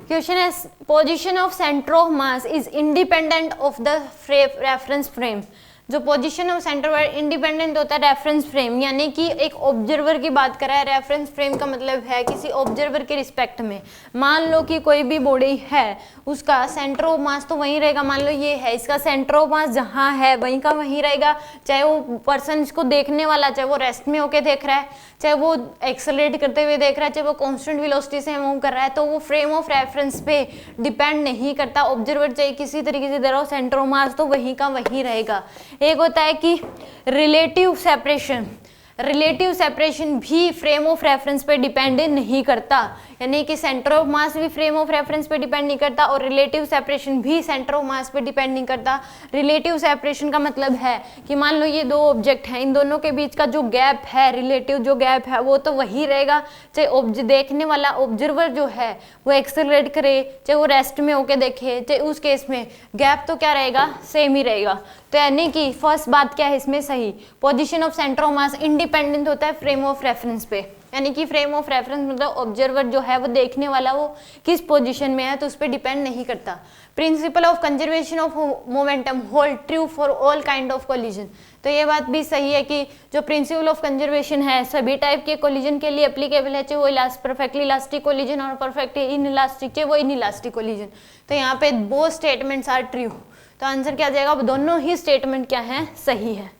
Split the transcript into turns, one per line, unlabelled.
Question है position of centre of mass is independent of the reference frame. जो position of centre of independent होता है reference frame, यानी कि एक ऑब्जर्वर की बात कर रहा है। रेफरेंस फ्रेम का मतलब है किसी ऑब्जर्वर के रिस्पेक्ट में। मान लो कि कोई भी बॉडी है, उसका सेंटर ऑफ मास तो वहीं रहेगा। मान लो ये है, इसका सेंटर ऑफ मास जहाँ है वहीं का वहीं रहेगा, चाहे वो पर्सन इसको देखने वाला, चाहे वो रेस्ट में होके देख रहा है, चाहे वो एक्सेलरेट करते हुए देख रहा है, चाहे वो कांस्टेंट वेलोसिटी से मूव कर रहा है, तो वो फ्रेम ऑफ रेफरेंस पे डिपेंड नहीं करता। ऑब्जर्वर चाहे किसी तरीके से दे रहा हो, सेंटर ऑफ मास तो वहीं का वहीं रहेगा। एक होता है कि रिलेटिव सेपरेशन, रिलेटिव सेपरेशन भी फ्रेम ऑफ रेफरेंस पे डिपेंड नहीं करता, यानी कि सेंटर ऑफ मास भी फ्रेम ऑफ रेफरेंस पे डिपेंड नहीं करता और रिलेटिव सेपरेशन भी सेंटर ऑफ मास पे डिपेंड नहीं करता। रिलेटिव सेपरेशन का मतलब है कि मान लो ये दो ऑब्जेक्ट हैं, इन दोनों के बीच का जो गैप है, रिलेटिव जो गैप है वो तो वही रहेगा, चाहे देखने वाला ऑब्जर्वर जो है वो एक्सेलरेट करे, चाहे वो रेस्ट में होके देखे, चाहे उस केस में गैप तो क्या रहेगा, सेम ही रहेगा। तो यानी कि फर्स्ट बात क्या है इसमें सही, position of centre of mass independent होता है फ्रेम ऑफ रेफरेंस पे, यानी कि फ्रेम ऑफ रेफरेंस मतलब ऑब्जर्वर जो है वो देखने वाला वो किस पोजीशन में है तो उस पर डिपेंड नहीं करता। Principle of conservation of momentum hold true for all kind of collision. तो ये बात भी सही है कि जो प्रिंसिपल ऑफ कंजर्वेशन है सभी टाइप के कोलिजन के लिए एप्लीकेबल है, चाहे वो परफेक्टली इलास्टिक कोलिजन और परफेक्टली इनइलास्टिक, चाहे वो इनइलास्टिक कोलिजन। तो यहाँ पे बोथ स्टेटमेंट्स आर ट्रू, तो आंसर क्या आ जाएगा, दोनों ही स्टेटमेंट क्या है, सही है।